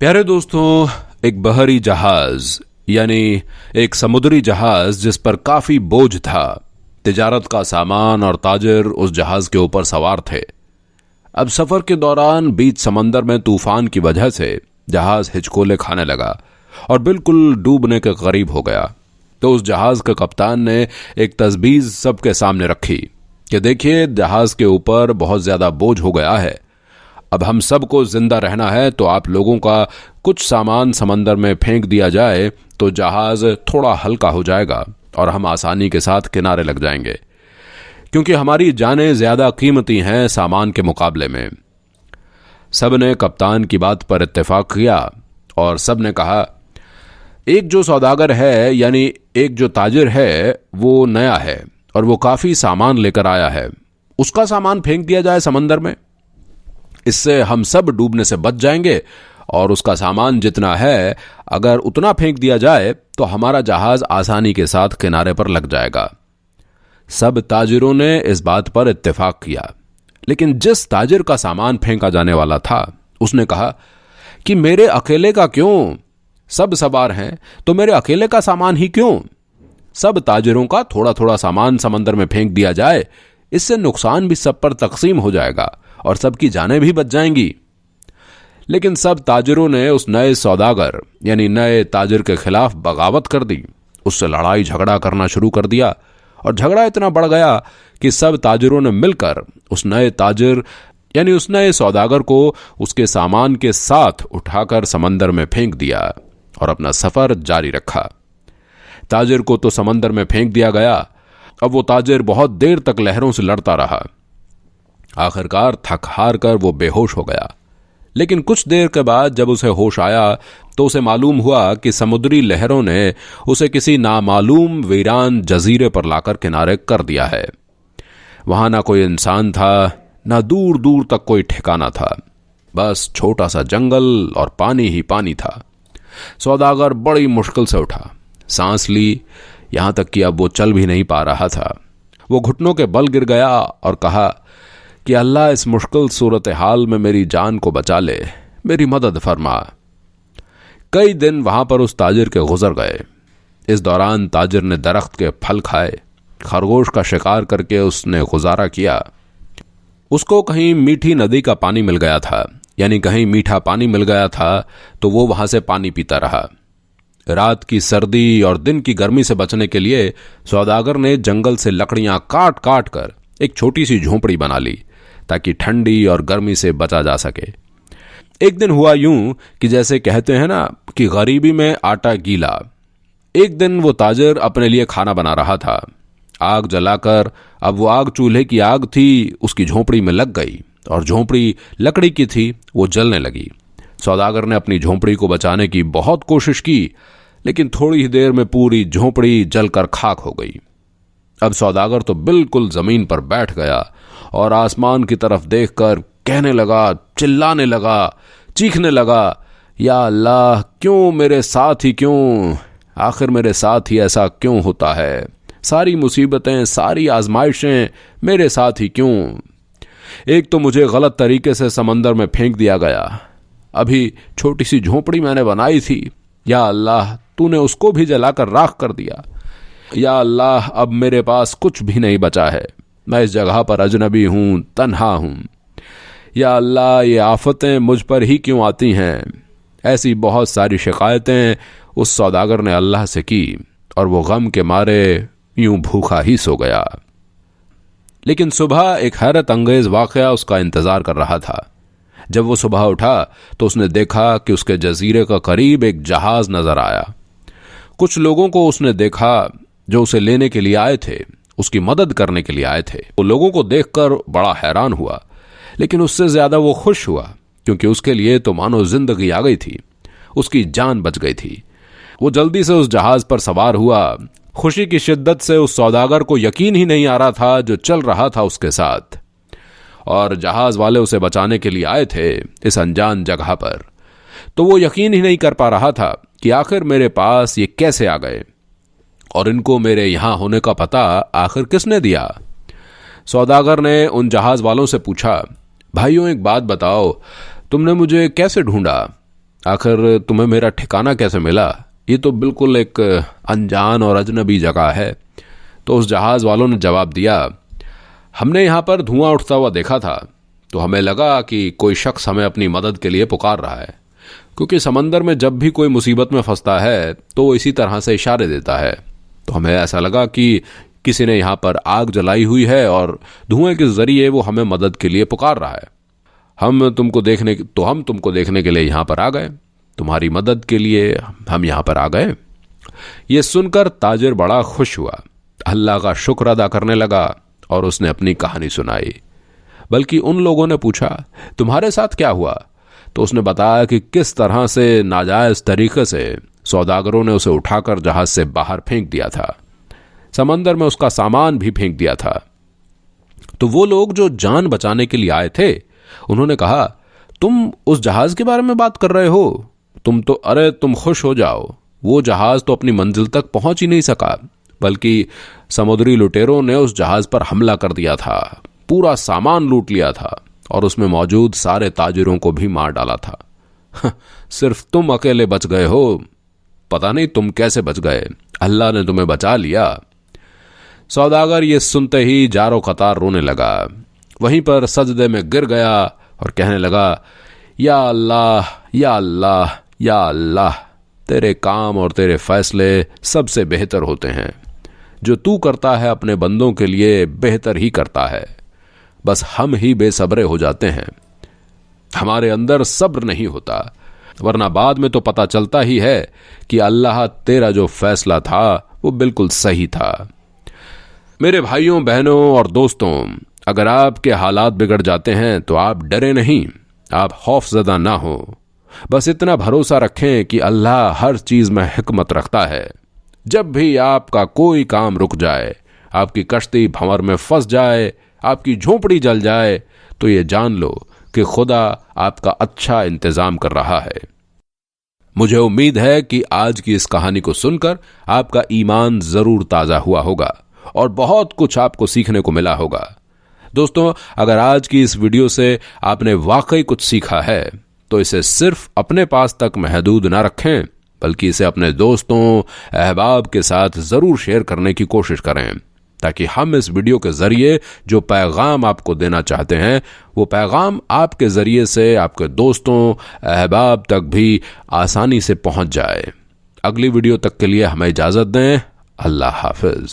प्यारे दोस्तों, एक बहरी जहाज यानी एक समुद्री जहाज जिस पर काफी बोझ था, तिजारत का सामान और ताजिर उस जहाज के ऊपर सवार थे। अब सफर के दौरान बीच समंदर में तूफान की वजह से जहाज हिचकोले खाने लगा और बिल्कुल डूबने के करीब हो गया। तो उस जहाज के कप्तान ने एक तजवीज सबके सामने रखी कि देखिए, जहाज के ऊपर बहुत ज्यादा बोझ हो गया है। अब हम सबको जिंदा रहना है, तो आप लोगों का कुछ सामान समंदर में फेंक दिया जाए तो जहाज थोड़ा हल्का हो जाएगा और हम आसानी के साथ किनारे लग जाएंगे, क्योंकि हमारी जानें ज्यादा कीमती हैं सामान के मुकाबले में। सब ने कप्तान की बात पर इत्तेफाक किया और सब ने कहा, एक जो सौदागर है यानी एक जो ताजिर है वो नया है और वो काफी सामान लेकर आया है, उसका सामान फेंक दिया जाए समंदर में। इससे हम सब डूबने से बच जाएंगे और उसका सामान जितना है अगर उतना फेंक दिया जाए तो हमारा जहाज आसानी के साथ किनारे पर लग जाएगा। सब ताजिरों ने इस बात पर इत्तेफाक किया, लेकिन जिस ताजिर का सामान फेंका जाने वाला था उसने कहा कि मेरे अकेले का क्यों, सब सवार हैं तो मेरे अकेले का सामान ही क्यों। सब ताजिरों का थोड़ा थोड़ा सामान समंदर में फेंक दिया जाए, इससे नुकसान भी सब पर तकसीम हो जाएगा और सबकी जानें भी बच जाएंगी। लेकिन सब ताजिरों ने उस नए सौदागर यानी नए ताजिर के खिलाफ बगावत कर दी, उससे लड़ाई झगड़ा करना शुरू कर दिया और झगड़ा इतना बढ़ गया कि सब ताजिरों ने मिलकर उस नए ताजिर यानी उस नए सौदागर को उसके सामान के साथ उठाकर समंदर में फेंक दिया और अपना सफर जारी रखा। ताजिर को तो समंदर में फेंक दिया गया। अब वो ताजिर बहुत देर तक लहरों से लड़ता रहा। आखिरकार थक हार कर वो बेहोश हो गया। लेकिन कुछ देर के बाद जब उसे होश आया तो उसे मालूम हुआ कि समुद्री लहरों ने उसे किसी नामालूम वीरान जजीरे पर लाकर किनारे कर दिया है। वहां ना कोई इंसान था, ना दूर दूर तक कोई ठिकाना था, बस छोटा सा जंगल और पानी ही पानी था। सौदागर बड़ी मुश्किल से उठा, सांस ली, यहां तक कि अब वो चल भी नहीं पा रहा था। वो घुटनों के बल गिर गया और कहा कि अल्लाह, इस मुश्किल सूरत हाल में मेरी जान को बचा ले, मेरी मदद फरमा। कई दिन वहां पर उस ताजिर के गुजर गए। इस दौरान ताजिर ने दरख्त के फल खाए, खरगोश का शिकार करके उसने गुजारा किया। उसको कहीं मीठी नदी का पानी मिल गया था, यानी कहीं मीठा पानी मिल गया था तो वो वहां से पानी पीता रहा। रात की सर्दी और दिन की गर्मी से बचने के लिए सौदागर ने जंगल से लकड़ियां काट काट कर एक छोटी सी झोंपड़ी बना ली ताकि ठंडी और गर्मी से बचा जा सके। एक दिन हुआ यूं कि जैसे कहते हैं ना कि गरीबी में आटा गीला। एक दिन वो ताजिर अपने लिए खाना बना रहा था। आग जलाकर, अब वो आग चूल्हे की आग थी, उसकी झोंपड़ी में लग गई और झोंपड़ी लकड़ी की थी, वो जलने लगी। सौदागर ने अपनी झोंपड़ी को बचाने की बहुत कोशिश की, लेकिन थोड़ी ही देर में पूरी झोंपड़ी जलकर खाक हो गई। अब सौदागर तो बिल्कुल जमीन पर बैठ गया और आसमान की तरफ देखकर कहने लगा, चिल्लाने लगा, चीखने लगा, या अल्लाह, क्यों मेरे साथ ही क्यों, आखिर मेरे साथ ही ऐसा क्यों होता है, सारी मुसीबतें, सारी आजमाइशें मेरे साथ ही क्यों। एक तो मुझे गलत तरीके से समंदर में फेंक दिया गया, अभी छोटी सी झोंपड़ी मैंने बनाई थी, या अल्लाह, तूने उसको भी जलाकर राख कर दिया। या अल्लाह, अब मेरे पास कुछ भी नहीं बचा है, मैं इस जगह पर अजनबी हूं, तन्हा हूं। या अल्लाह, ये आफतें मुझ पर ही क्यों आती हैं। ऐसी बहुत सारी शिकायतें उस सौदागर ने अल्लाह से की और वो गम के मारे यूं भूखा ही सो गया। लेकिन सुबह एक हैरत अंगेज वाकया उसका इंतजार कर रहा था। जब वो सुबह उठा तो उसने देखा कि उसके जजीरे का करीब एक जहाज नजर आया। कुछ लोगों को उसने देखा जो उसे लेने के लिए आए थे, उसकी मदद करने के लिए आए थे। वो लोगों को देखकर बड़ा हैरान हुआ, लेकिन उससे ज्यादा वो खुश हुआ, क्योंकि उसके लिए तो मानो जिंदगी आ गई थी, उसकी जान बच गई थी। वो जल्दी से उस जहाज पर सवार हुआ। खुशी की शिद्दत से उस सौदागर को यकीन ही नहीं आ रहा था जो चल रहा था उसके साथ। और जहाज वाले उसे बचाने के लिए आए थे इस अनजान जगह पर, तो वो यकीन ही नहीं कर पा रहा था कि आखिर मेरे पास ये कैसे आ गए और इनको मेरे यहां होने का पता आखिर किसने दिया। सौदागर ने उन जहाज वालों से पूछा, भाइयों, एक बात बताओ, तुमने मुझे कैसे ढूंढा? आखिर तुम्हें मेरा ठिकाना कैसे मिला? ये तो बिल्कुल एक अनजान और अजनबी जगह है। तो उस जहाज वालों ने जवाब दिया, हमने यहाँ पर धुआं उठता हुआ देखा था, तो हमें लगा कि कोई शख्स हमें अपनी मदद के लिए पुकार रहा है, क्योंकि समंदर में जब भी कोई मुसीबत में फंसता है तो वो इसी तरह से इशारे देता है। तो हमें ऐसा लगा कि किसी ने यहाँ पर आग जलाई हुई है और धुएं के जरिए वो हमें मदद के लिए पुकार रहा है। हम तुमको देखने के लिए यहाँ पर आ गए, तुम्हारी मदद के लिए हम यहाँ पर आ गए। ये सुनकर ताजिर बड़ा खुश हुआ, अल्लाह का शुक्र अदा करने लगा और उसने अपनी कहानी सुनाई। बल्कि उन लोगों ने पूछा, तुम्हारे साथ क्या हुआ? तो उसने बताया कि किस तरह से नाजायज तरीके से सौदागरों ने उसे उठाकर जहाज से बाहर फेंक दिया था, समंदर में उसका सामान भी फेंक दिया था। तो वो लोग जो जान बचाने के लिए आए थे, उन्होंने कहा, तुम उस जहाज के बारे में बात कर रहे हो? तुम खुश हो जाओ, वो जहाज तो अपनी मंजिल तक पहुंच ही नहीं सका, बल्कि समुद्री लुटेरों ने उस जहाज पर हमला कर दिया था, पूरा सामान लूट लिया था और उसमें मौजूद सारे ताजिरों को भी मार डाला था। सिर्फ तुम अकेले बच गए हो, पता नहीं तुम कैसे बच गए, अल्लाह ने तुम्हें बचा लिया। सौदागर ये सुनते ही जारो कतार रोने लगा, वहीं पर सजदे में गिर गया और कहने लगा, या अल्लाह या अल्लाह या अल्लाह, तेरे काम और तेरे फैसले सबसे बेहतर होते हैं। जो तू करता है अपने बंदों के लिए बेहतर ही करता है, बस हम ही बेसब्रे हो जाते हैं, हमारे अंदर सब्र नहीं होता, वरना बाद में तो पता चलता ही है कि अल्लाह तेरा जो फैसला था वो बिल्कुल सही था। मेरे भाइयों बहनों और दोस्तों, अगर आपके हालात बिगड़ जाते हैं तो आप डरे नहीं, आप खौफजदा ना हो, बस इतना भरोसा रखें कि अल्लाह हर चीज में हिकमत रखता है। जब भी आपका कोई काम रुक जाए, आपकी कश्ती भंवर में फंस जाए, आपकी झोपड़ी जल जाए, तो ये जान लो कि खुदा आपका अच्छा इंतजाम कर रहा है। मुझे उम्मीद है कि आज की इस कहानी को सुनकर आपका ईमान जरूर ताजा हुआ होगा और बहुत कुछ आपको सीखने को मिला होगा। दोस्तों, अगर आज की इस वीडियो से आपने वाकई कुछ सीखा है तो इसे सिर्फ अपने पास तक महदूद ना रखें, बल्कि इसे अपने दोस्तों अहबाब के साथ जरूर शेयर करने की कोशिश करें, ताकि हम इस वीडियो के जरिए जो पैगाम आपको देना चाहते हैं वो पैगाम आपके जरिए से आपके दोस्तों अहबाब तक भी आसानी से पहुंच जाए। अगली वीडियो तक के लिए हमें इजाजत दें। अल्लाह हाफिज।